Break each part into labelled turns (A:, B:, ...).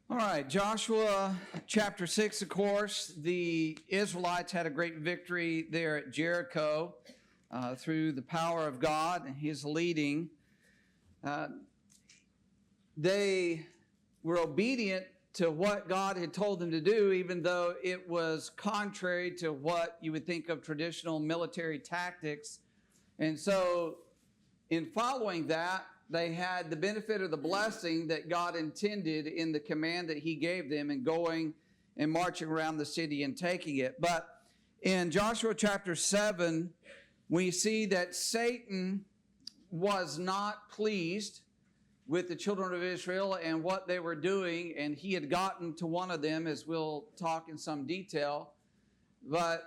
A: All right, Joshua chapter 6, of course, the Israelites had a great victory there at Jericho through the power of God and His leading. They were obedient to what God had told them to do, even though it was contrary to what you would think of traditional military tactics. And so, in following that, they had the benefit of the blessing that God intended in the command that He gave them in going and marching around the city and taking it. But in Joshua chapter 7, we see that Satan was not pleased with the children of Israel and what they were doing, and he had gotten to one of them, as we'll talk in some detail. But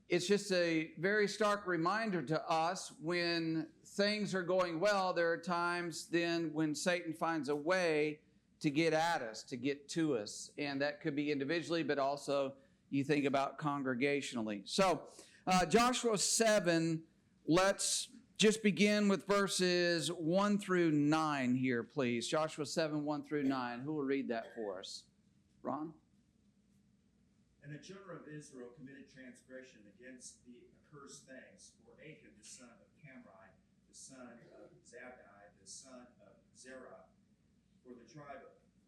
A: it's just a very stark reminder to us when things are going well, there are times then when Satan finds a way to get at us, to get to us. And that could be individually, but also you think about congregationally. So Joshua 7, let's just begin with verses 1 through 9 here, please. Joshua 7, 1 through 9. Who will read that for us? Ron?
B: And the children of Israel committed transgression against the accursed things, for Achan the son of Camri, the son of Zabdi, the son of Zerah, for the tribe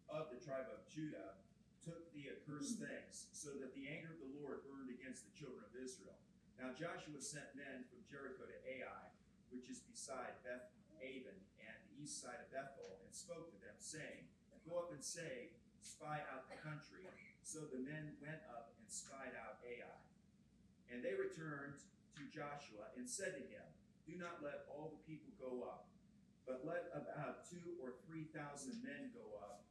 B: of Judah, took the accursed things, so that the anger of the Lord burned against the children of Israel. Now Joshua sent men from Jericho to Ai, which is beside Beth-aven and the east side of Bethel, and spoke to them, saying, Go up and spy out the country. So the men went up and spied out Ai. And they returned to Joshua and said to him, Do not let all the people go up, but let about 2,000 or 3,000 men go up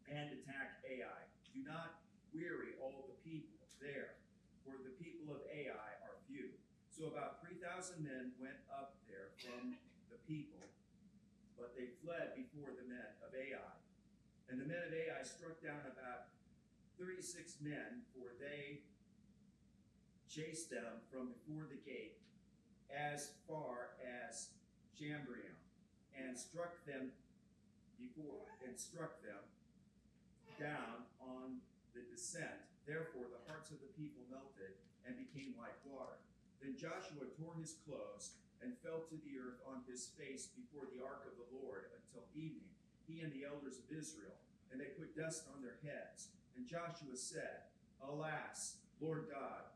B: and attack Ai. Do not weary all the people there, for the people of Ai are few. So about 3,000 men went up there from the people, but they fled before the men of Ai. And the men of Ai struck down about 36 men, for they chased them from before the gate as far as Jambrium, and struck them down on the descent. Therefore the hearts of the people melted and became like water. Then Joshua tore his clothes and fell to the earth on his face before the ark of the Lord until evening, he and the elders of Israel, and they put dust on their heads. And Joshua said, Alas, Lord God,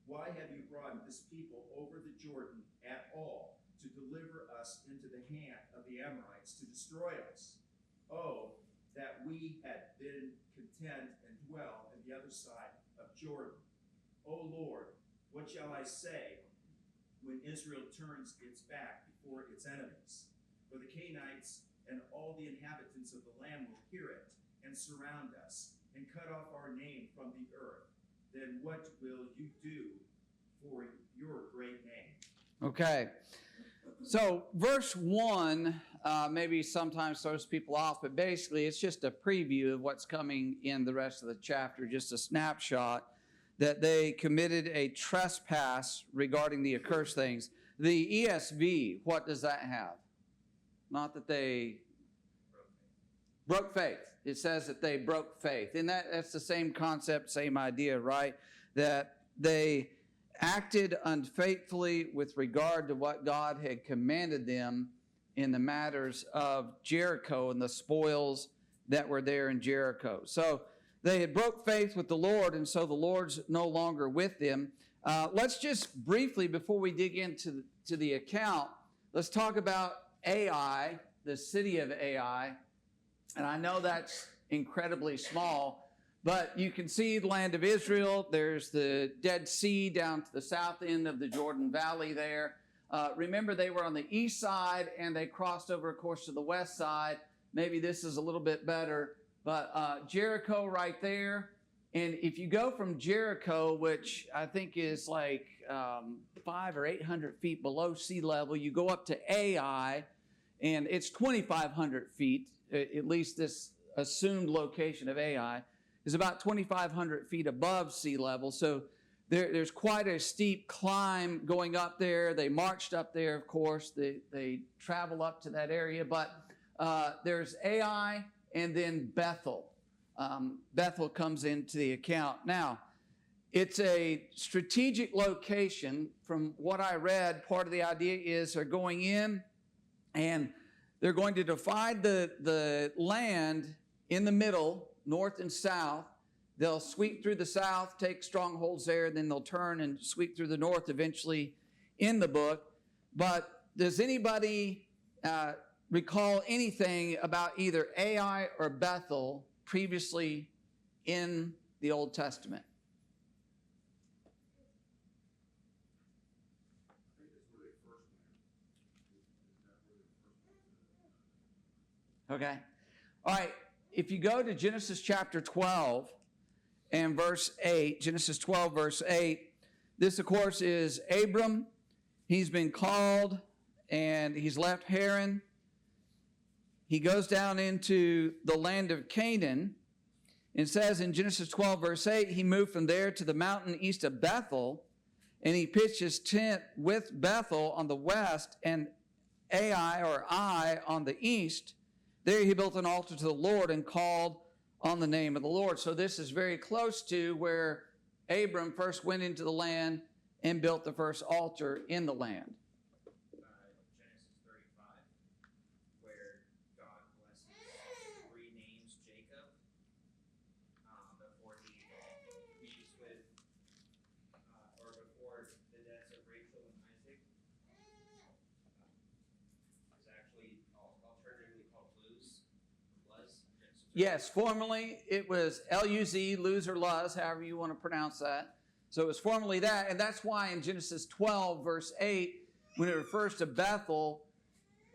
B: why have you brought this people over the Jordan at all to deliver us into the hand of the Amorites to destroy us? Oh, that we had been content and dwell on the other side of Jordan. O Lord, what shall I say when Israel turns its back before its enemies? For the Canaanites and all the inhabitants of the land will hear it and surround us and cut off our name from the earth. Then what will you do for your great name?
A: Okay. So verse 1 maybe sometimes throws people off, but basically it's just a preview of what's coming in the rest of the chapter, just a snapshot that they committed a trespass regarding the accursed things. The ESV, what does that have? Not that they broke faith. It says that they broke faith. And that's the same concept, same idea, right? That they acted unfaithfully with regard to what God had commanded them in the matters of Jericho and the spoils that were there in Jericho. So they had broke faith with the Lord, and so the Lord's no longer with them. Let's just briefly, before we dig into the account, let's talk about Ai, the city of Ai. And I know that's incredibly small, but you can see the land of Israel. There's the Dead Sea down to the south end of the Jordan Valley there. Remember, they were on the east side, and they crossed over, of course, to the west side. Maybe this is a little bit better. But Jericho right there. And if you go from Jericho, which I think is like 500 or 800 feet below sea level, you go up to Ai, and it's 2,500 feet, at least this assumed location of Ai, is about 2,500 feet above sea level. So there's quite a steep climb going up there. They marched up there, of course. They travel up to that area. But there's Ai, and then Bethel. Bethel comes into the account. Now, it's a strategic location. From what I read, part of the idea is they're going in and they're going to divide the land in the middle, north and south. They'll sweep through the south, take strongholds there, then they'll turn and sweep through the north eventually in the book. But does anybody recall anything about either Ai or Bethel previously in the Old Testament? Okay. All right. If you go to Genesis chapter 12 and verse 8, Genesis 12, verse 8, this, of course, is Abram. He's been called and he's left Haran. He goes down into the land of Canaan. It says in Genesis 12, verse 8, he moved from there to the mountain east of Bethel, and he pitched his tent with Bethel on the west and Ai or Ai on the east. There he built an altar to the Lord and called on the name of the Lord. So this is very close to where Abram first went into the land and built the first altar in the land.
B: Genesis 35, where God blesses, renames Jacob before he meets with, or before the deaths of Rachel and Isaac. It's actually alternatively called Luz.
A: Yes, formerly it was L-U-Z, Luz or Luz, however you want to pronounce that. So it was formerly that, and that's why in Genesis 12, verse 8, when it refers to Bethel,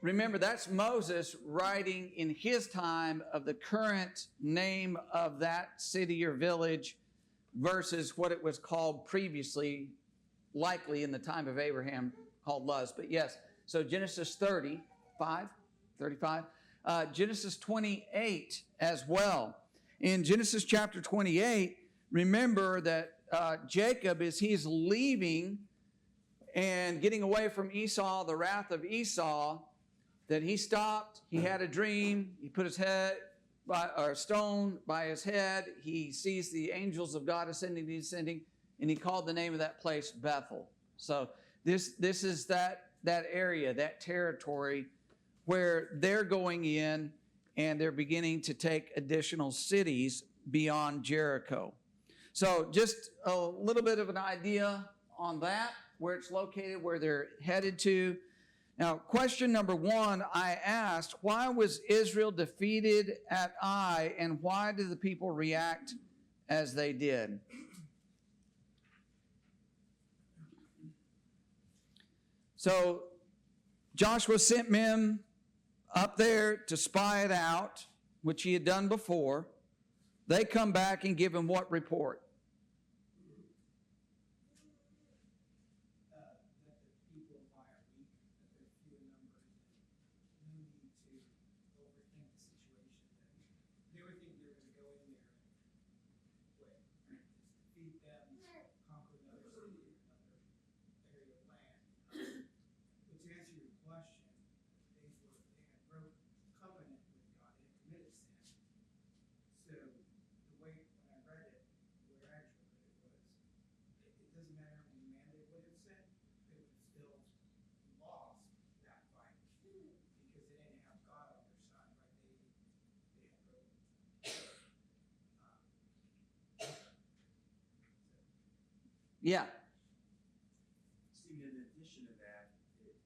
A: remember that's Moses writing in his time of the current name of that city or village versus what it was called previously, likely in the time of Abraham, called Luz. But yes, so Genesis 35, Genesis 28 as well. In Genesis chapter 28, remember that Jacob, as he's leaving and getting away from Esau, the wrath of Esau, that he stopped, he had a dream, he put his head or a stone by his head, he sees the angels of God ascending and descending, and he called the name of that place Bethel. So this is that area, that territory where they're going in and they're beginning to take additional cities beyond Jericho. So just a little bit of an idea on that, where it's located, where they're headed to. Now, question number one, I asked, why was Israel defeated at Ai, and why did the people react as they did? So Joshua sent men up there to spy it out, which he had done before. They come back and give him what report?
C: That the people of Ai are weak, that they're few in numbers, and no need to overthink the situation. They were thinking they were going to go in there and win, right? Just defeat them, conquer another city, another area of land. But to answer your question, they had broke covenant with God, they had committed sin. So the way when I read it, the way I actually read it was, it doesn't matter how many man they would have sent, they would have still lost that fight because they didn't have God on their side, right? They had broken.
A: Yeah.
B: Stephen, in addition to that, it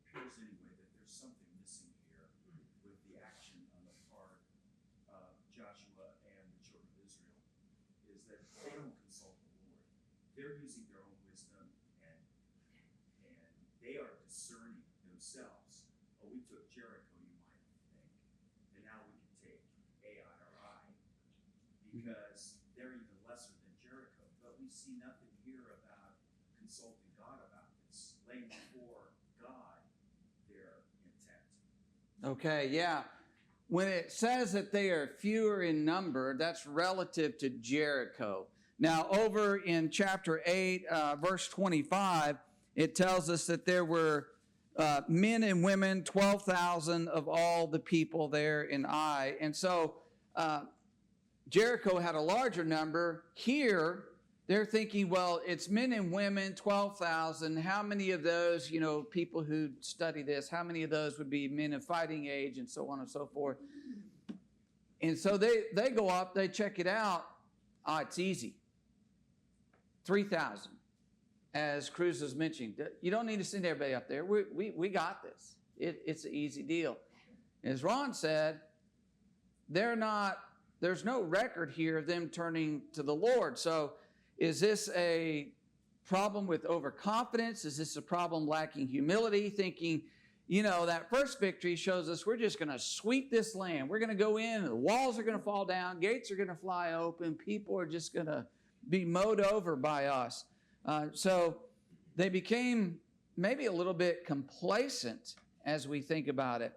B: appears anyway that there's something missing here with the action on the part of Joshua and the children of Israel, is that they don't consult the Lord. They're using their own wisdom and they are discerning themselves. Oh, we took Jericho, you might think, and now we can take Ai or I, because they're even lesser than Jericho. But we see nothing here about consulting God about this, laying before God their intent.
A: Okay, yeah. When it says that they are fewer in number, that's relative to Jericho. Now, over in chapter 8, verse 25, it tells us that there were men and women, 12,000 of all the people there in Ai. And so Jericho had a larger number. Here, they're thinking, well, it's men and women, 12,000. How many of those, people who study this, how many of those would be men of fighting age and so on and so forth? And so they go up, they check it out. It's easy. 3,000. As Cruz was mentioning, you don't need to send everybody up there. We got this. It's an easy deal. As Ron said, there's no record here of them turning to the Lord. So is this a problem with overconfidence? Is this a problem lacking humility, thinking, that first victory shows us we're just going to sweep this land. We're going to go in, and the walls are going to fall down, gates are going to fly open, people are just going to be mowed over by us. So they became maybe a little bit complacent as we think about it.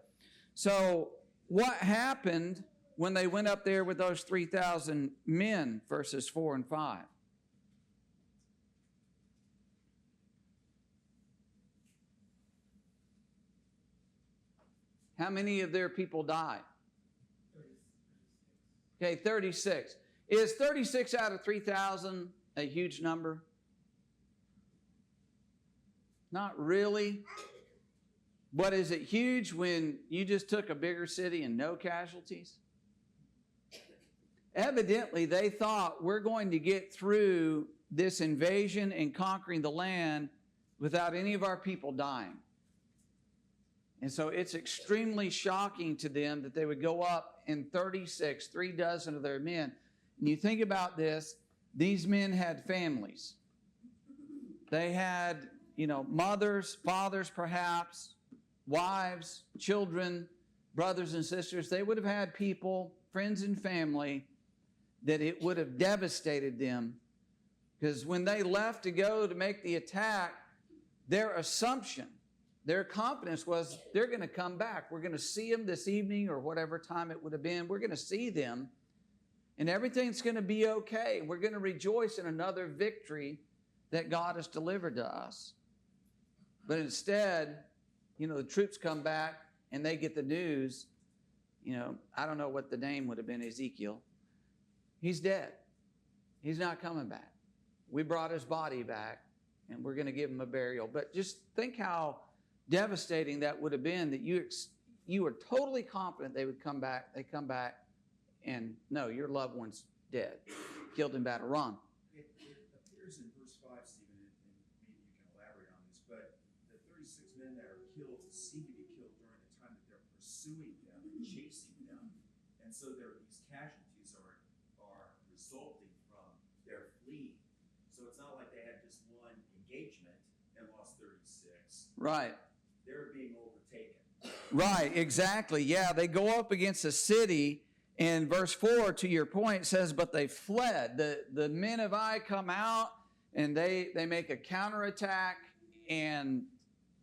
A: So what happened when they went up there with those 3,000 men, verses 4 and 5? How many of their people died? 36. Is 36 out of 3,000 a huge number? Not really. But is it huge when you just took a bigger city and no casualties? Evidently, they thought we're going to get through this invasion and conquering the land without any of our people dying. And so it's extremely shocking to them that they would go up in 36, 3 dozen of their men. And you think about this, these men had families. They had, mothers, fathers perhaps, wives, children, brothers and sisters. They would have had people, friends and family, that it would have devastated them. Because when they left to go to make the attack, their assumption, their confidence was they're going to come back. We're going to see them this evening or whatever time it would have been. We're going to see them and everything's going to be okay. We're going to rejoice in another victory that God has delivered to us. But instead, the troops come back and they get the news. I don't know what the name would have been, Ezekiel. He's dead. He's not coming back. We brought his body back and we're going to give him a burial. But just think how devastating that would have been, that you were totally confident they would come back. They come back and no, your loved one's dead, killed in battle. Ron.
B: It appears in verse 5, Stephen, and maybe you can elaborate on this, but the 36 men that are killed seem to be killed during the time that they're pursuing them and chasing them. And so these casualties are resulting from their fleeing. So it's not like they had just one engagement and lost 36.
A: Right.
B: They're being overtaken.
A: Right, exactly. Yeah, they go up against a city. In verse 4, to your point, says, but they fled. The men of Ai come out, and they make a counterattack, and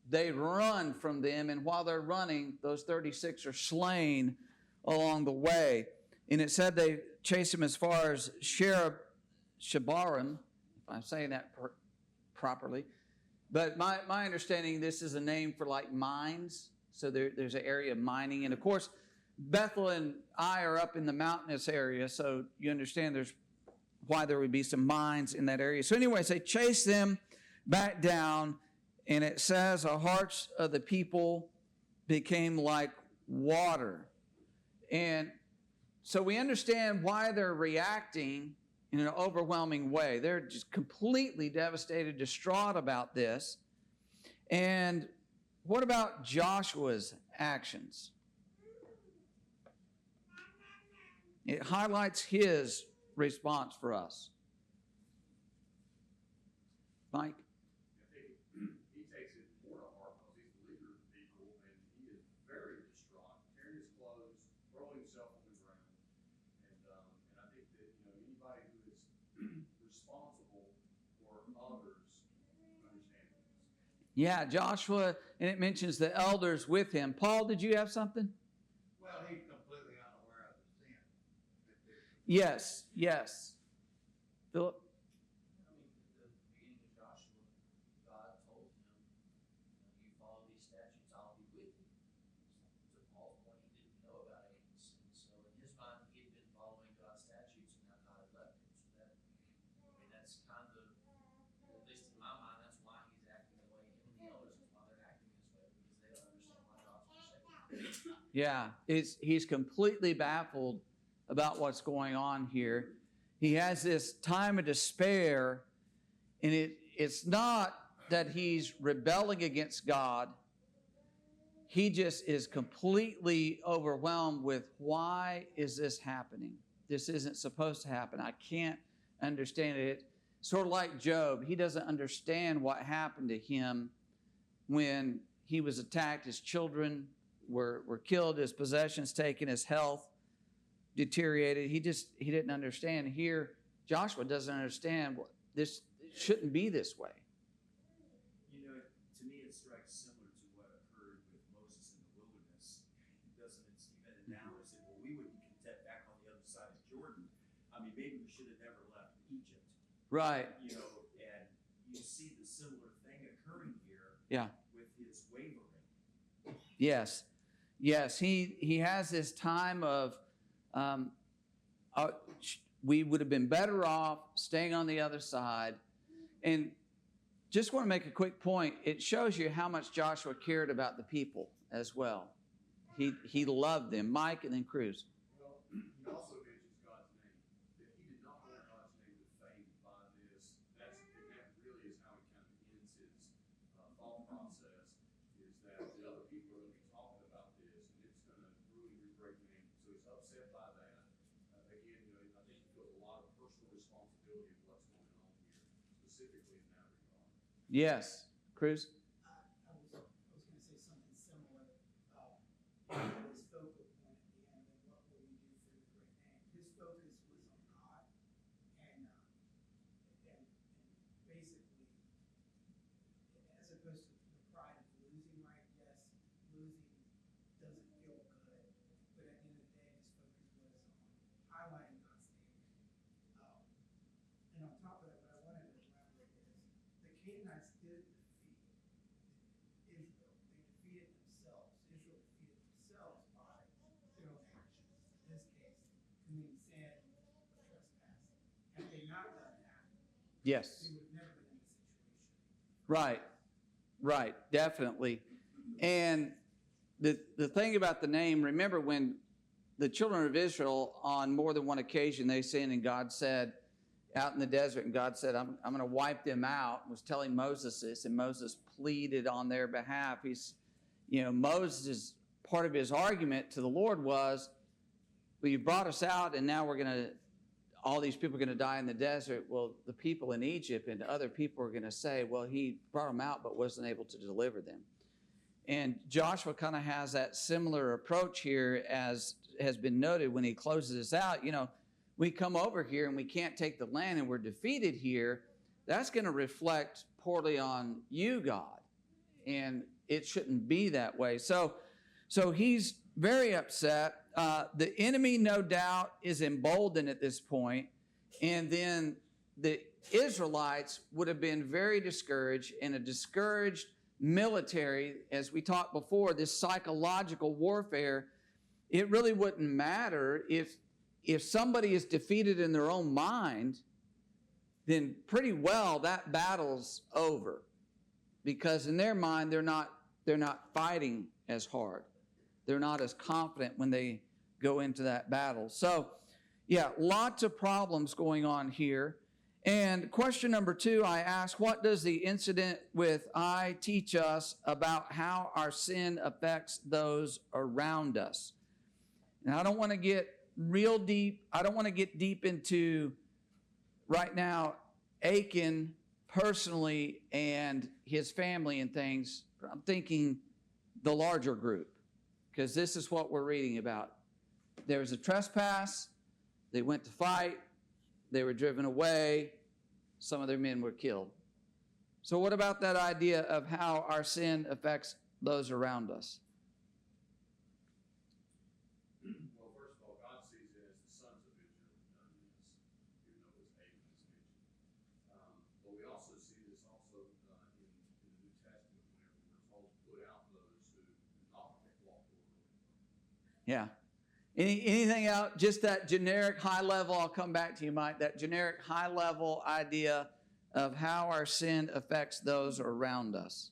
A: they run from them. And while they're running, those 36 are slain along the way. And it said they chased him as far as Shabarim, if I'm saying that properly. But my understanding, this is a name for like mines. So there's an area of mining. And of course, Bethel and Ai are up in the mountainous area, so you understand there's why there would be some mines in that area. So anyways, they chase them back down, and it says the hearts of the people became like water. And so we understand why they're reacting in an overwhelming way. They're just completely devastated, distraught about this. And what about Joshua's actions? It highlights his response for us. Mike?
D: He takes it more to heart because he's the leader of the people, and he is very distraught, tearing his clothes, throwing himself on the ground. And I think that anybody who is responsible for others understands this.
A: Yeah, Joshua, and it mentions the elders with him. Paul, did you have something?
E: Well, he's completely unaware of the sin.
A: Yes. Philip?
F: I mean, at the beginning of Joshua, God told him, you follow these statutes, I'll be with you. To Paul's point, he didn't know about Achan's sin. So in his mind, he had been that's kind of, at least in my mind, that's why he's acting the way him and the elders, is why they're acting this way, because they don't understand why Joshua's shaking.
A: Yeah, he's completely baffled about what's going on here. He has this time of despair, and it's not that he's rebelling against God. He just is completely overwhelmed with, why is this happening? This isn't supposed to happen. I can't understand it. Sort of like Job, he doesn't understand what happened to him when he was attacked. His children were killed, his possessions taken, his health deteriorated. He didn't understand. Here, Joshua doesn't understand this shouldn't be this way.
B: You know, to me, it strikes similar to what occurred with Moses in the wilderness. Doesn't it, Stephen? And now is it, well, we would be content back on the other side of Jordan. I mean, maybe we should have never left Egypt.
A: Right.
B: You know, and you see the similar thing occurring here.
A: Yeah.
B: With his wavering.
A: Yes. He has this time of, we would have been better off staying on the other side. And just want to make a quick point. It shows you how much Joshua cared about the people as well. He loved them. Mike and then Cruz.
D: Well, he also mentions God's name, that he did not want God's name to fade by this. That really is how he kind of ends his thought process, is that the other people are going to be talking about this, and it's going to ruin your great name. So he's upset by that. Again, you know, I think he feels a lot of personal responsibility of what's going on here, specifically in that regard.
A: Yes. Cruz?
C: I was going to say something similar. His focal point at the end, and what will we do for the great name? His focus was on God, and basically, as opposed to the pride of losing, right? Yes, losing doesn't feel good, but at the end of the day, his focus was on highlighting God's name. And on top of that, what I wanted to elaborate is the Canaanites did defeat Israel. They defeated themselves. Israel defeated themselves by their own actions. In this case, committing sin or trespass. Had they not done that,
A: Yes.
C: they would have never been in this situation.
A: Right, definitely. And the thing about the name, remember when the children of Israel, on more than one occasion, they sinned, and God said, out in the desert, and God said, I'm going to wipe them out, was telling Moses this, and Moses pleaded on their behalf. Moses, part of his argument to the Lord was, well, you brought us out, and now all these people are going to die in the desert. Well, the people in Egypt and other people are going to say, well, he brought them out but wasn't able to deliver them. And Joshua kind of has that similar approach here, as has been noted when he closes this out. We come over here and we can't take the land and we're defeated here. That's going to reflect poorly on you, God. And it shouldn't be that way. So he's very upset. The enemy, no doubt, is emboldened at this point. And then the Israelites would have been very discouraged, and a discouraged military, as we talked before, this psychological warfare, it really wouldn't matter if somebody is defeated in their own mind, then pretty well that battle's over, because in their mind they're not fighting as hard. They're not as confident when they go into that battle. So, yeah, lots of problems going on here. And question number 2, I ask, what does the incident with Ai teach us about how our sin affects those around us? And I don't want to get real deep. I don't want to get deep into right now Achan personally and his family and things. I'm thinking the larger group, because this is what we're reading about. There was a trespass. They went to fight. They were driven away. Some of their men were killed. So what about that idea of how our sin affects those around us?
D: Well, first of all, God sees it as the sons of Israel have done this, even though it was Achan is mentioned. But we also see this also in the New Testament, whenever we're told to put out those who do not walk the Lord.
A: Yeah. Anything else? Just that generic high level, I'll come back to you, Mike, that generic high level idea of how our sin affects those around us.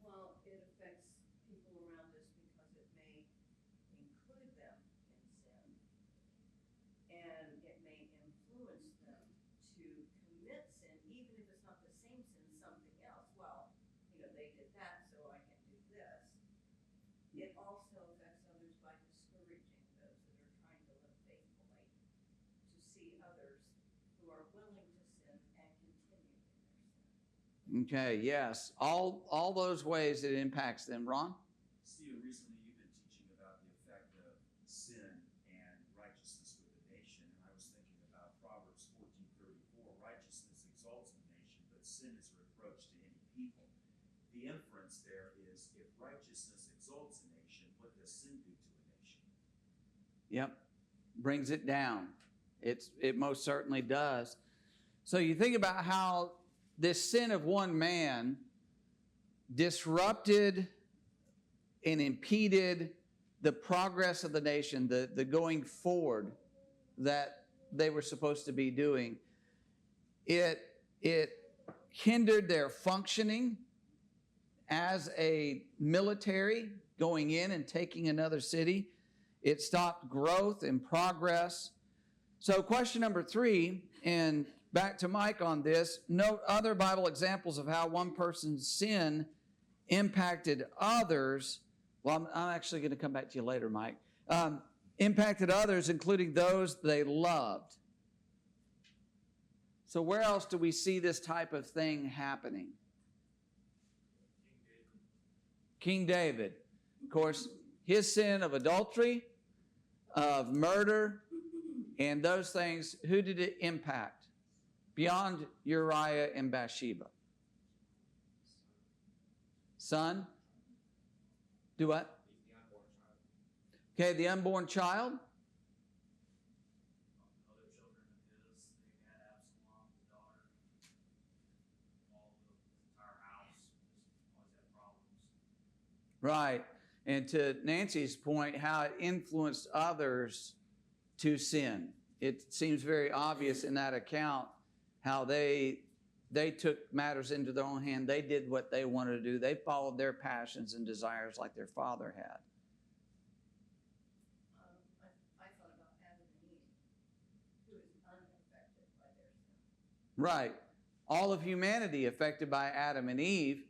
G: Well, it affects people around us because it may include them in sin, and it may influence them to commit sin, even if it's not the same sin, something else. Well, they did that, so I can do this. It also affects others by discouraging those that are trying to live faithfully, to see others who are willing to sin and continue in their sin.
A: Okay, yes. All those ways it impacts them. Ron?
B: Stephen, recently you've been teaching about the effect of sin and righteousness with the nation, and I was thinking about Proverbs 14:34. Righteousness exalts a nation, but sin is a reproach to any people. The inference there is, if righteousness exalts a nation, what does sin do to a nation?
A: Yep. Brings it down. It most certainly does. So you think about how this sin of one man disrupted and impeded the progress of the nation, the going forward that they were supposed to be doing. It hindered their functioning as a military going in and taking another city. It stopped growth and progress. So question number 3, and back to Mike on this, note other Bible examples of how one person's sin impacted others. Well, I'm actually going to come back to you later, Mike. Impacted others, including those they loved. So where else do we see this type of thing happening? King David. Of course, his sin of adultery, of murder, and those things, who did it impact? Beyond Uriah and Bathsheba. Son? Do what? Okay, the unborn child.
F: Other children of his, they had Absalom, his daughter, all the entire house, just always had problems.
A: Right. And to Nancy's point, how it influenced others to sin. It seems very obvious in that account how they took matters into their own hand. They did what they wanted to do. They followed their passions and desires like their father had.
G: I thought about Adam and Eve, who is unaffected by their sin.
A: Right. All of humanity affected by Adam and Eve.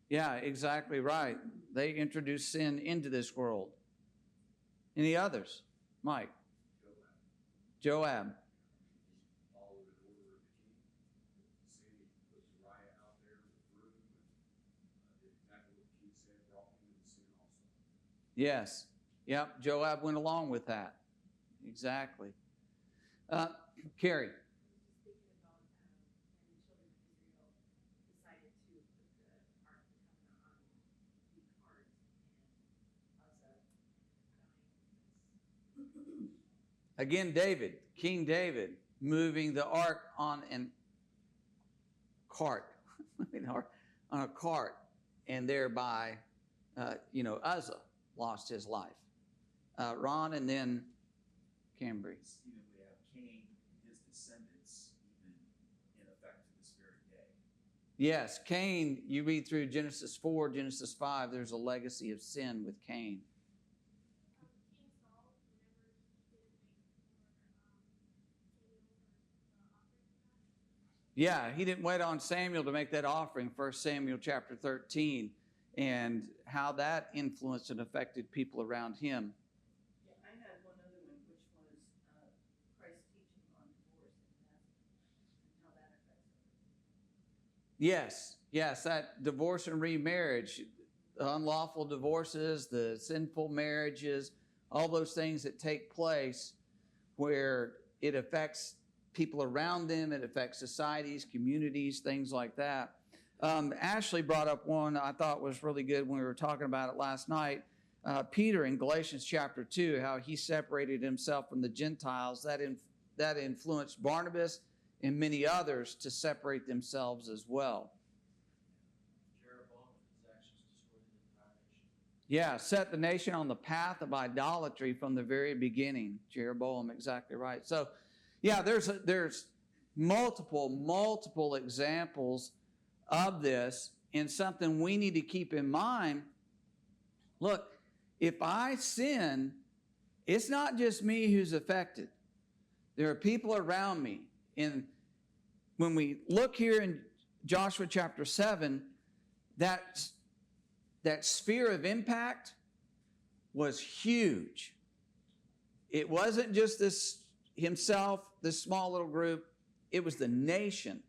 A: Yeah, exactly right. They introduced sin into this world. Any others? Mike? Joab.
D: Followed an order of the king. Sammy put Uriah out there with the broom and did exactly what the king said, brought him into sin also.
A: Yes. Yep. Joab went along with that. Exactly. Carrie.
H: Speaking about when the children of Israel decided to put the Ark of the Covenant on the cart, and Uzzah dying.
A: Again, David, King David, moving the ark on a cart, on a cart, and thereby, Uzzah lost his life. Ron, and then Cambry.
B: Stephen, we have Cain and his descendants even in effect to this very day.
A: Yes, Cain, you read through Genesis 4, Genesis 5, there's a legacy of sin with Cain. Yeah, he didn't wait on Samuel to make that offering, 1 Samuel chapter 13, and how that influenced and affected people around him.
G: Yeah, I had one other one, which was Christ's teaching on divorce and how that affects others.
A: Yes, that divorce and remarriage, the unlawful divorces, the sinful marriages, all those things that take place where it affects people around them, it affects societies, communities, things like that. Ashley brought up one I thought was really good when we were talking about it last night. Peter in Galatians chapter 2, how he separated himself from the Gentiles. That influenced Barnabas and many others to separate themselves as well.
F: Jeroboam, with his actions, destroyed the entire nation.
A: Yeah, set the nation on the path of idolatry from the very beginning. Jeroboam, exactly right. So, yeah, there's multiple examples of this, and something we need to keep in mind. Look, if I sin, it's not just me who's affected. There are people around me. And when we look here in Joshua chapter 7, that sphere of impact was huge. It wasn't just this himself, this small little group. It was the nation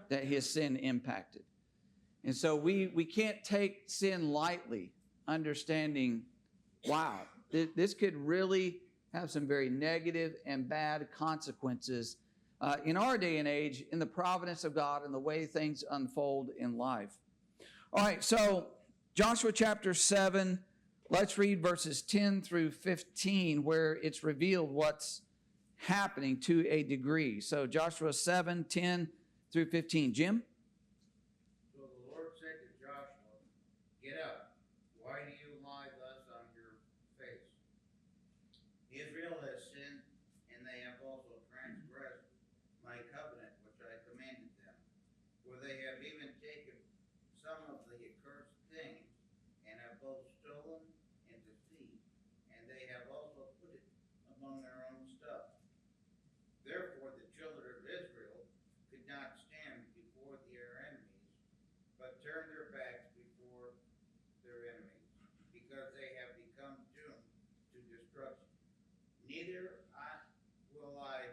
A: that his sin impacted. And so we can't take sin lightly, understanding, wow, this could really have some very negative and bad consequences in our day and age, in the providence of God and the way things unfold in life. All right, so Joshua chapter 7, let's read verses 10 through 15, where it's revealed what's happening to a degree. So Joshua 7, 10 through 15. Jim?
E: So the Lord said to Joshua, "Get up. Why do you lie thus on your face? Israel has sinned, and they have also transgressed my covenant which I commanded them. For they have even taken some of the accursed things, and have both stolen and deceived, and they have also put it among their own stuff. Therefore the children of Israel could not stand before their enemies, but turned their backs before their enemies, because they have become doomed to destruction. Neither will I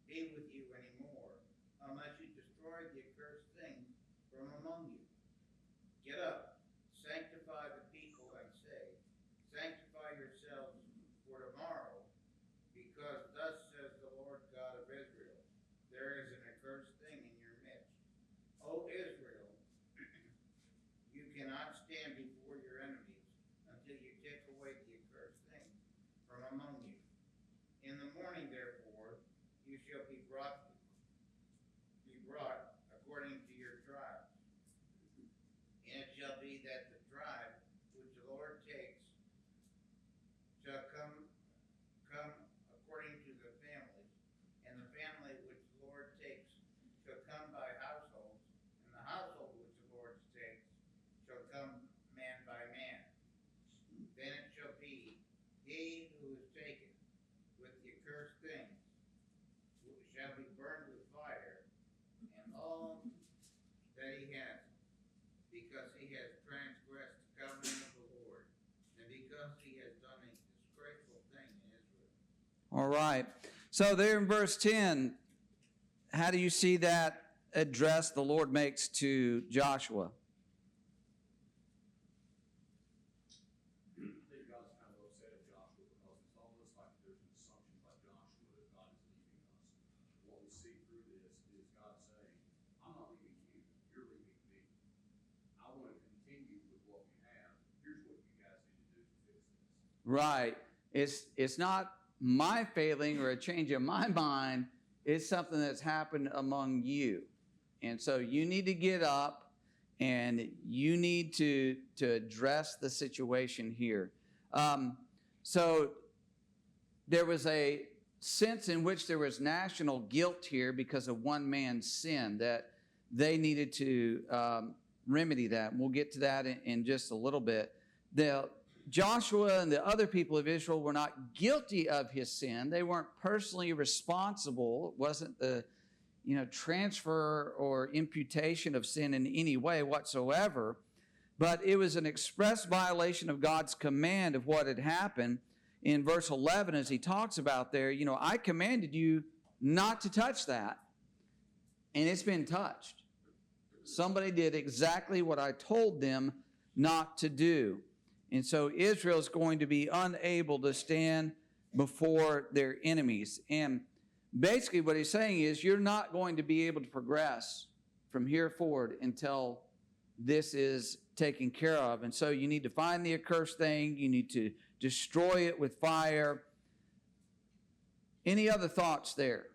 E: be with you anymore, unless you destroy the accursed things from among you. Get up, sanctify the people, and say, sanctify yourselves for tomorrow, because thus says the Lord God of Israel, there is an accursed thing in your midst. O Israel, you cannot stand before your enemies until you take away the accursed thing from among you. In the morning, therefore, you shall be brought according to your tribes. And it shall be that the tribe which the Lord takes shall come according to the families, and the family which the Lord takes shall come by households, and the household which the Lord takes shall come man by man. Then it shall be, he who is taken with the accursed things shall be burned with fire, and all that he has, because he has transgressed the covenant of the Lord, and because he has done a disgraceful thing in Israel.
A: All right. So there in verse 10, how do you see that address the Lord makes to Joshua?
D: I think God's kind of upset at Joshua because it's almost like there's an assumption by Joshua that God is leaving us. What we see through this is God saying, I'm not leaving you, you're leaving me. I want to continue with what we have. Here's what you guys need to do to fix this.
A: Right. It's not my failing or a change of my mind. It's something that's happened among you. And so you need to get up and you need to address the situation here. So there was a sense in which there was national guilt here because of one man's sin, that they needed to remedy that. And we'll get to that in just a little bit. Joshua and the other people of Israel were not guilty of his sin. They weren't personally responsible. It wasn't the transfer or imputation of sin in any way whatsoever. But it was an express violation of God's command of what had happened. In verse 11, as he talks about there, I commanded you not to touch that. And it's been touched. Somebody did exactly what I told them not to do. And so Israel is going to be unable to stand before their enemies. And basically what he's saying is you're not going to be able to progress from here forward until this is taken care of. And so you need to find the accursed thing. You need to destroy it with fire. Any other thoughts there?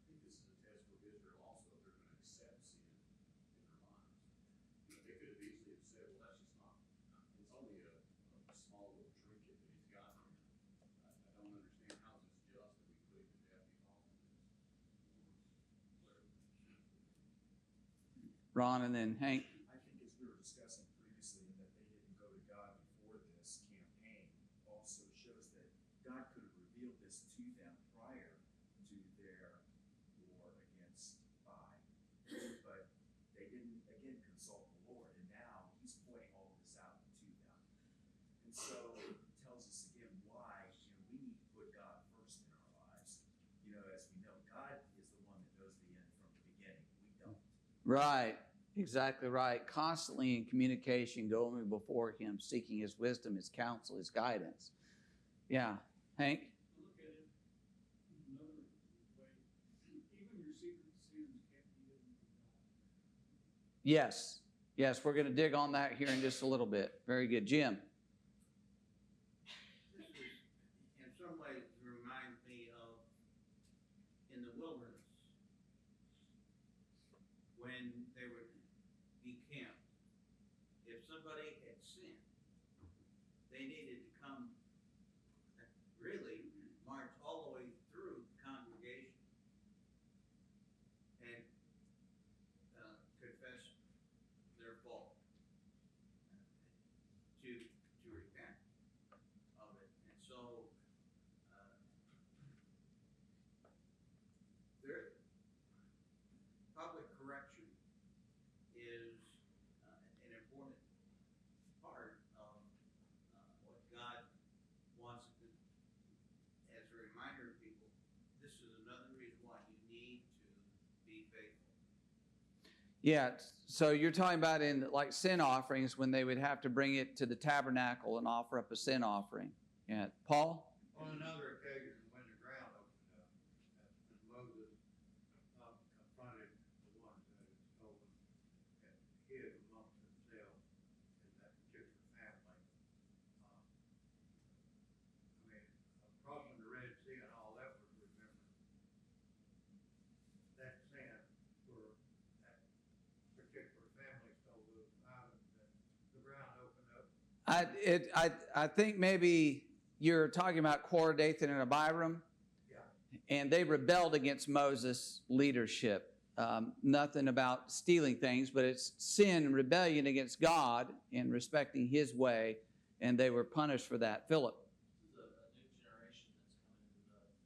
D: I think this is a test for Israel also. They're going to accept sin in their lives. They could have easily have said, well, that's just
A: Ron, and then Hank.
B: I think as we were discussing previously, that they didn't go to God before this campaign also shows that God could have revealed this to them prior to their war against Bai. But they didn't, again, consult the Lord. And now he's pointing all of this out to them. And so it tells us again why, we need to put God first in our lives. As we know, God is the one that knows the end from the beginning. We don't.
A: Right. Exactly right. Constantly in communication, going before him, seeking his wisdom, his counsel, his guidance. Yeah. Hank?
I: Look at it another way. Even your secret sins can't be hidden from God.
A: Yes. Yes, we're going to dig on that here in just a little bit. Very good. Jim?
E: This is, in some ways, reminds me of in the wilderness when they would be camped. If somebody had sinned, they needed to come, really march all the way through the congregation and confess their fault, to repent of it. And so their public correction is an important part of what God wants to, as a reminder to people, this is another reason why you need to be faithful.
A: Yeah. So you're talking about in like sin offerings when they would have to bring it to the tabernacle and offer up a sin offering. Yeah. Paul?
J: On another occasion, when the ground opened up, and Moses confronted the ones that had stolen and hid amongst themselves in that particular family. Crossing the Red Sea and all that was remembered. That sin for that particular family stole those items, and the ground opened up.
A: I think maybe you're talking about Korah, Dathan, and Abiram.
J: Yeah.
A: And they rebelled against Moses' leadership. Nothing about stealing things, but it's sin and rebellion against God in respecting his way, and they were punished for that. Philip?
F: This is a new generation that's coming into the land.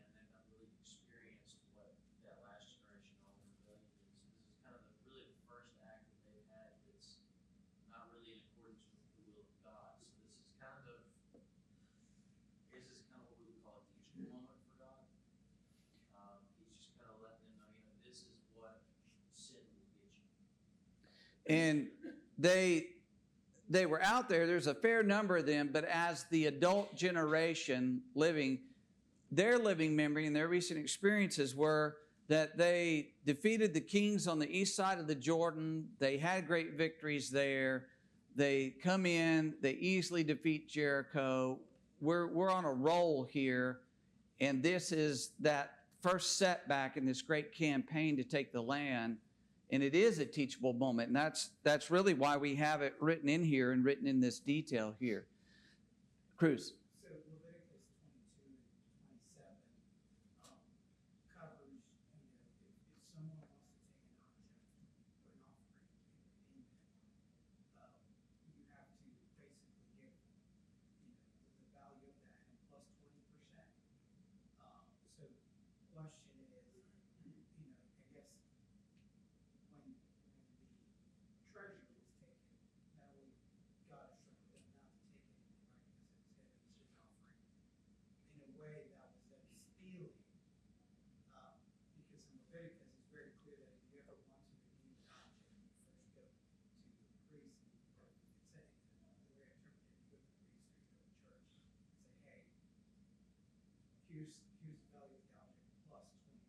F: They've not really experienced what that last generation all in rebellion is. This is kind of really the first act that they've had that's not really in accordance with the will of God. So this is kind of what we would call a teachable moment for God. He's just kind of letting them know, this is what sin will get you.
A: And they were out there. There's a fair number of them, but as the adult generation living, their living memory and their recent experiences were that they defeated the kings on the east side of the Jordan. They had great victories there. They come in, they easily defeat Jericho. We're on a roll here, and this is that first setback in this great campaign to take the land. And it is a teachable moment, and that's really why we have it written in here and written in this detail here. Cruz.
C: So Leviticus 22 and 27 covers, if someone wants to take an object or an offering in payment, you have to basically give, the value of that and plus 20%. So the question is, I guess when the treasure was taken, not only God instructed them not to take anything, right, because it was his offering. In a way, that was them stealing, because in Leviticus, it's very clear that if you ever want to redeem an object, you first go to the priest, or it's saying, the way I interpret it, you go to the priest or you go to church, and say, hey, here's the value of the object plus 20%.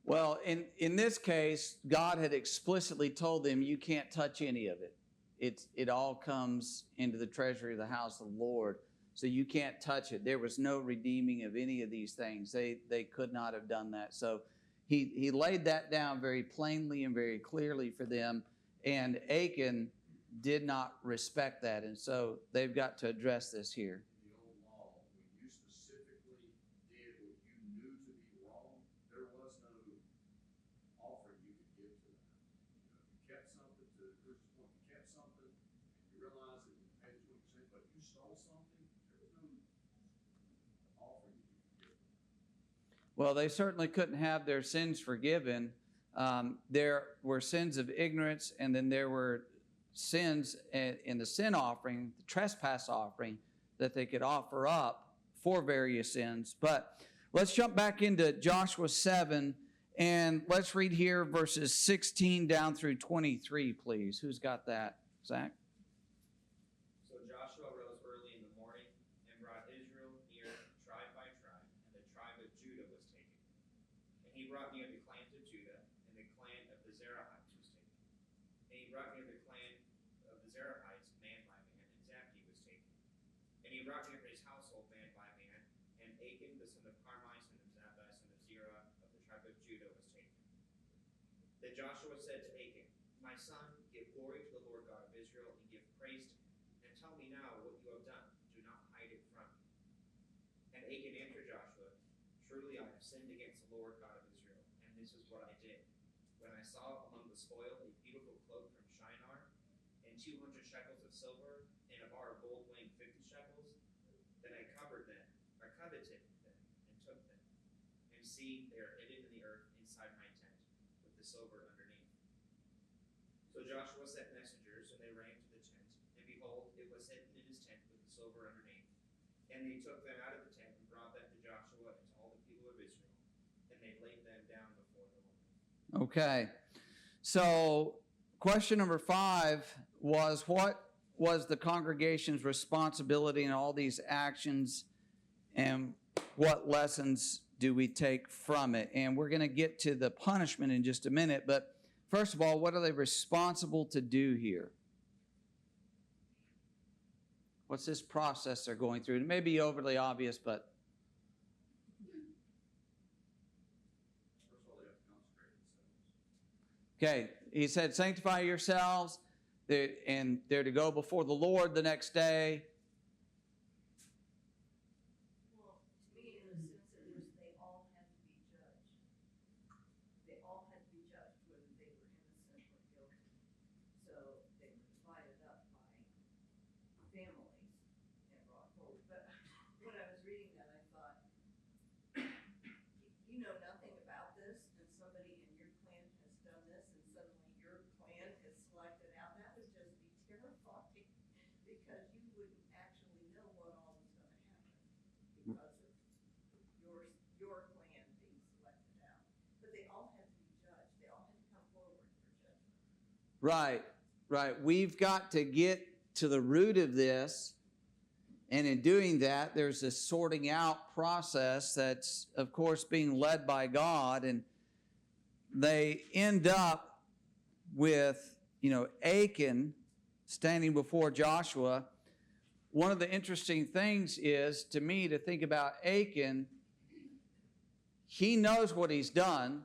A: Well, in this case, God had explicitly told them you can't touch any of it. It all comes into the treasury of the house of the Lord, so you can't touch it. There was no redeeming of any of these things. They could not have done that. So he laid that down very plainly and very clearly for them, and Achan did not respect that, and so they've got to address this here.
D: In the old law, when you specifically did what you knew to be wrong, there was no offering you could give to them.
I: something, there was no offering you could give.
A: Well, they certainly couldn't have their sins forgiven. There were sins of ignorance, and then there were sins in the sin offering, the trespass offering, that they could offer up for various sins. But let's jump back into Joshua 7, and let's read here verses 16 down through 23, please. Who's got that? Zach?
K: So Joshua rose early in the morning and brought Israel near tribe by tribe, and the tribe of Judah was taken. And he brought near the clans of Judah, and the clan of the Zerahites was taken. And he brought near the clan of the Zerahites man by man, and Zabdi was taken. And he brought near his household man by man, and Achan the son of Carmi, son of Zabdi, son of Zerah, of the tribe of Judah was taken. Then Joshua said to Achan, My son, give glory to the Lord God of Israel, and give praise to him. And tell me now what you have done. Do not hide it from me. And Achan answered Joshua, Truly I have sinned against the Lord God of Israel, and this is what I did. When I saw among the spoil a beautiful cloak from Shinar, and 200 shekels of silver, and a bar of gold weighing 50 shekels, then I coveted them, and took them. And see, they are hidden in the earth inside my tent, with the silver underneath. So Joshua sent messengers, and they ran to the tent, and behold, it was hidden in his tent with the silver underneath. And they took them out of the tent and brought them to Joshua and to all the people of Israel, and they laid them down before the Lord.
A: Okay. So, question number 5 was, what was the congregation's responsibility in all these actions, and what lessons do we take from it? And we're going to get to the punishment in just a minute, but first of all, what are they responsible to do here? What's this process they're going through? It may be overly obvious, but
D: First of all, they have to consecrate themselves.
A: okay. He said, sanctify yourselves, and they're to go before the Lord the next day.
G: Well, to me, in a sense, it was they all had to be judged. They all had to be judged, whether they were innocent or guilty. So they were divided up by families and brought forward. But when I was reading that, I thought, you know nothing about this, and somebody in your clan has done this, and suddenly your clan is selected out. That would just be terrifying, because you wouldn't actually know what all was going to happen because of your clan being selected out. But they all had to be judged. They all had to come forward for judgment.
A: Right, right. We've got to get to the root of this. And in doing that, there's this sorting out process that's, of course, being led by God. And they end up with, Achan standing before Joshua. One of the interesting things is, to me, to think about Achan. He knows what he's done.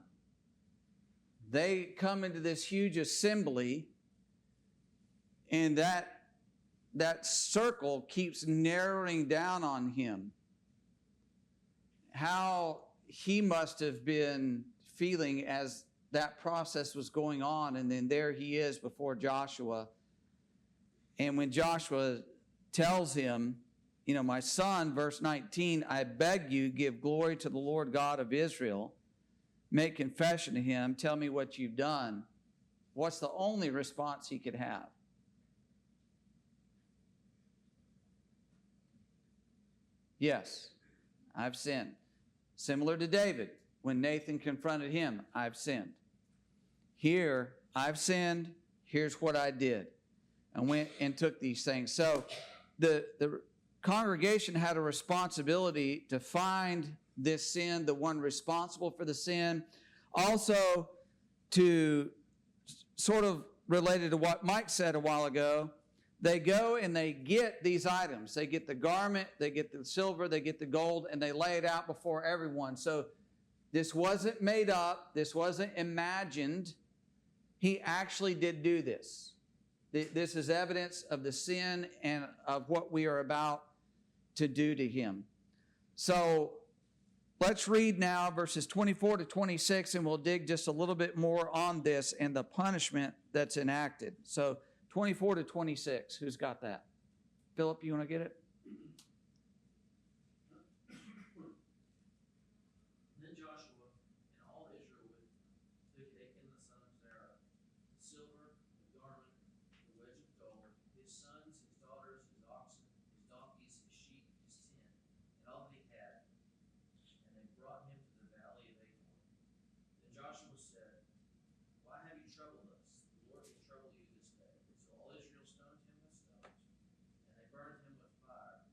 A: They come into this huge assembly, and that circle keeps narrowing down on him. How he must have been feeling as that process was going on, and then there he is before Joshua. And when Joshua tells him, my son, verse 19, I beg you, give glory to the Lord God of Israel. Make confession to him. Tell me what you've done. What's the only response he could have? Yes, I've sinned. Similar to David, when Nathan confronted him, I've sinned. Here, I've sinned. Here's what I did. I went and took these things. So the congregation had a responsibility to find this sin, the one responsible for the sin. Also, to sort of related to what Mike said a while ago, they go and they get these items. They get the garment, they get the silver, they get the gold, and they lay it out before everyone. So this wasn't made up. This wasn't imagined. He actually did do this. This is evidence of the sin and of what we are about to do to him. So let's read now verses 24 to 26, and we'll dig just a little bit more on this and the punishment that's enacted. So 24 to 26, who's got that? Philip, you want to get it?
F: Then Joshua and all Israel with took Achan the son of Zerah, the silver, the garment, the wedge of gold, his sons, his daughters, his oxen, his donkeys, his sheep, his tent, and all that he had, and they brought him to the valley of Achan. Then Joshua said, "Why have you troubled us? The Lord will trouble you this day." So all Israel stoned him with stones, and they burned him with fire.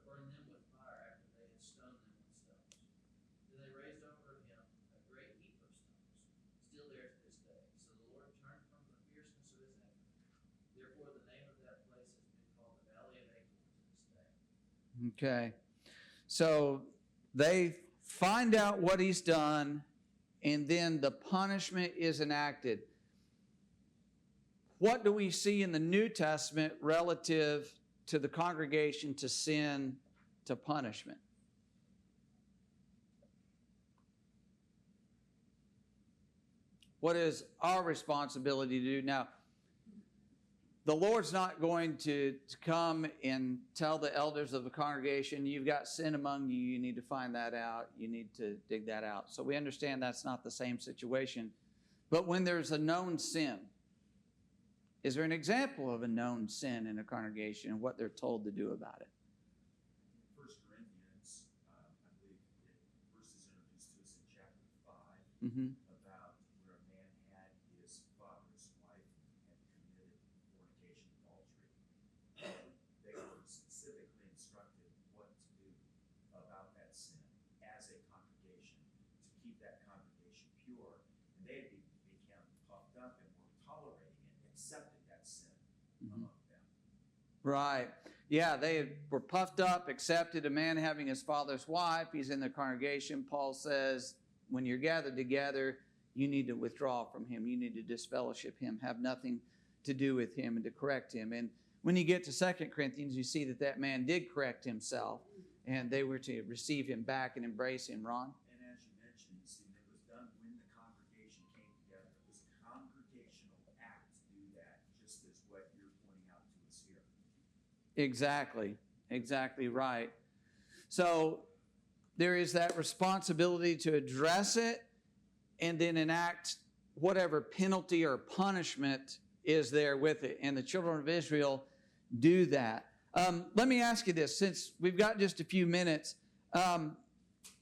F: Burned them with fire after they had stoned them with stones. Then they raised over him a great heap of stones, still there to this day. So the Lord turned from the fierceness of his anger. Therefore the name of that place has been called the Valley of Achan to this day.
A: Okay. So they find out what he's done, and then the punishment is enacted. What do we see in the New Testament relative to the congregation, to sin, to punishment? What is our responsibility to do? Now, the Lord's not going to come and tell the elders of the congregation, you've got sin among you, you need to find that out, you need to dig that out. So we understand that's not the same situation. But when there's a known sin, is there an example of a known sin in a congregation and what they're told to do about it?
B: In 1 Corinthians, I believe it first is introduced to us in chapter 5,
A: Mm-hmm.
B: about where a man had his father's wife and committed fornication, adultery. They were specifically instructed what to do about that sin as a congregation, to keep that congregation pure. And they became puffed up and were tolerating it, accepted that sin among them.
A: Right. Yeah, they were puffed up, accepted a man having his father's wife. He's in the congregation. Paul says, when you're gathered together, you need to withdraw from him. You need to disfellowship him, have nothing to do with him, and to correct him. And when you get to 2 Corinthians, you see that man did correct himself, and they were to receive him back and embrace him. Ron?
B: And as you mentioned, you see, it was done when the congregation came together. It was a congregational act to do that, just as what you're pointing out to us here.
A: Exactly. Exactly right. So there is that responsibility to address it and then enact whatever penalty or punishment is there with it. And the children of Israel do that. Let me ask you this, since we've got just a few minutes.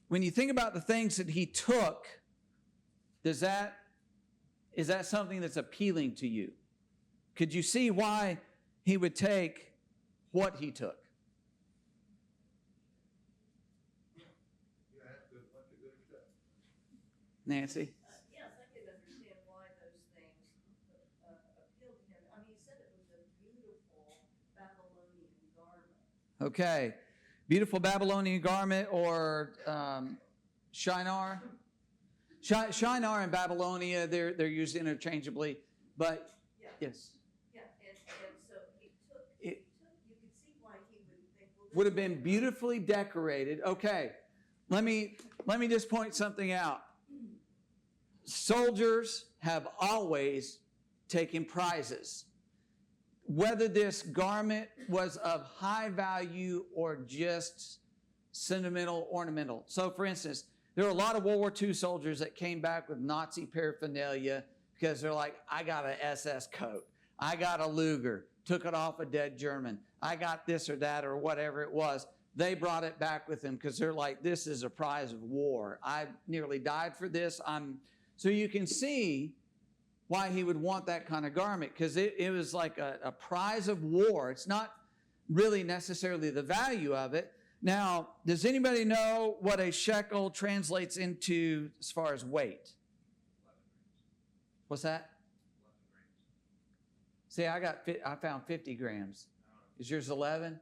A: When you think about the things that he took, is that something that's appealing to you? Could you see why he would take what he took?
J: Yeah, that's good, that's a good stuff.
A: Nancy?
G: Yes, I can understand why those things appealed to him. I mean, he said it was a beautiful Babylonian garment.
A: Okay. Beautiful Babylonian garment, or Shinar? Shinar and Babylonia, they're used interchangeably. But,
G: Yeah.
A: yes.
G: Yeah, and so he took, you could see why he would think, well, this
A: Would have been beautifully decorated. Okay. Let me just point something out. Soldiers have always taken prizes. Whether this garment was of high value or just sentimental, ornamental. So, for instance, there were a lot of World War II soldiers that came back with Nazi paraphernalia because they're like, I got an SS coat. I got a Luger. Took it off a dead German. I got this or that or whatever it was. They brought it back with them because they're like, this is a prize of war. I nearly died for this. So you can see why he would want that kind of garment, because it was like a prize of war. It's not really necessarily the value of it. Now, does anybody know what a shekel translates into as far as weight?
B: 11 grams.
A: What's that?
B: 11 grams.
A: See, I found 50 grams. Is yours 11?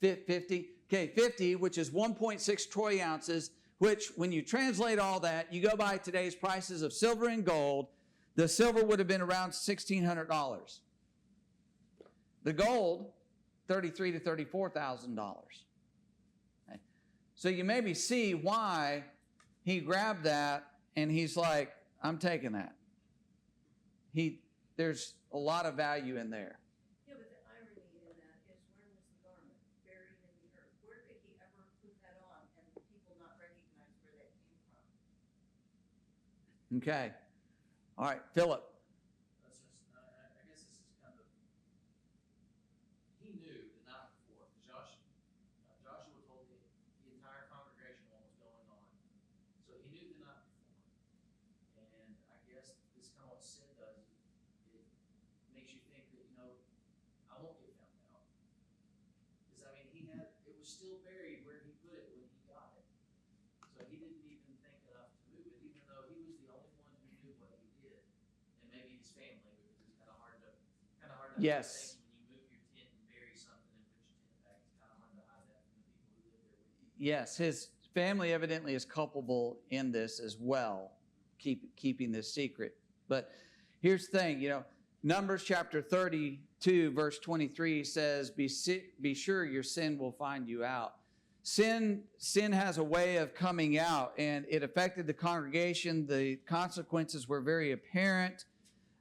A: 50? Okay, 50, which is 1.6 troy ounces, which when you translate all that, you go by today's prices of silver and gold, the silver would have been around $1,600. The gold, $33,000 to $34,000. Okay. So you maybe see why he grabbed that and he's like, I'm taking that. There's a lot of value in there.
G: Yeah, but the irony in that is, where was the garment? Buried in the
A: Okay. All right, Philip.
F: That's just, I guess this is kind of, he knew the night before, because Joshua told the entire congregation what was going on. So he knew the night before. And I guess this kind of what sin does, it makes you think that, I won't get found out. Because, it was still buried where he put it when he got it. So he didn't even think enough to move it, even though he was the only one who knew what he did. And maybe his family, because it's kind of hard to
A: Yes.
F: think when you move your tent and bury something and put your tent back, it's kind of hard to hide that from the people who live there with you.
A: Yes, his family evidently is culpable in this as well, keeping this secret. But here's the thing, Numbers chapter 32, verse 23 says, be sure your sin will find you out. Sin has a way of coming out, and it affected the congregation. The consequences were very apparent.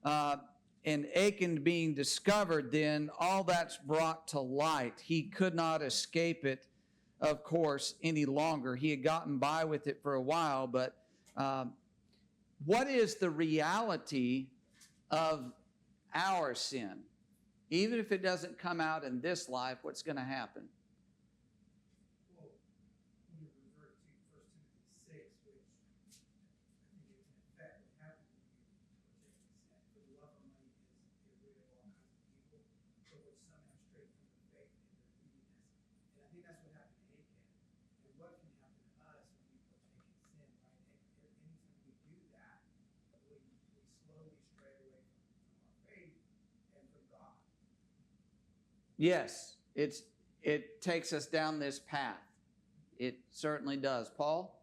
A: And Achan being discovered, then all that's brought to light. He could not escape it, of course, any longer. He had gotten by with it for a while, but what is the reality of our sin? Even if it doesn't come out in this life, what's going to happen?
C: Well, when you revert to 1 Timothy 6, which I think it can affect what happens when you partake in sin. For the love of money is a root of all kinds of evil, for which some have strayed from the faith in their greediness. And I think that's what happened to Achan. And what can happen to us when we partake in sin, right? Anytime we do that, we slowly stray away from our faith and from God.
A: Yes, it takes us down this path. It certainly does. Paul?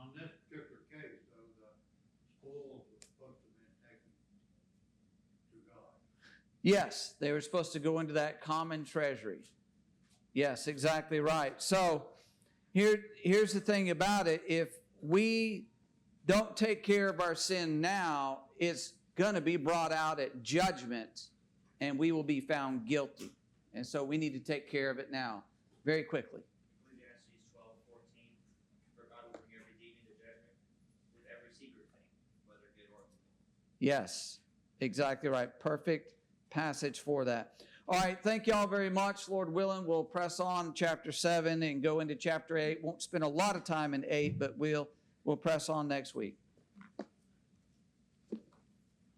J: On this particular case, though, the spoils were supposed to have been taken to God.
A: Yes, they were supposed to go into that common treasury. Yes, exactly right. So here's the thing about it. If we don't take care of our sin now, it's going to be brought out at judgment, and we will be found guilty. And so we need to take care of it now, very quickly.
K: Ecclesiastes 12:14, for God will bring every deed into judgment with every secret thing, whether good or evil.
A: Yes, exactly right. Perfect passage for that. All right, thank you all very much. Lord willing, we'll press on chapter 7 and go into chapter 8. Won't spend a lot of time in 8, but we'll press on next week.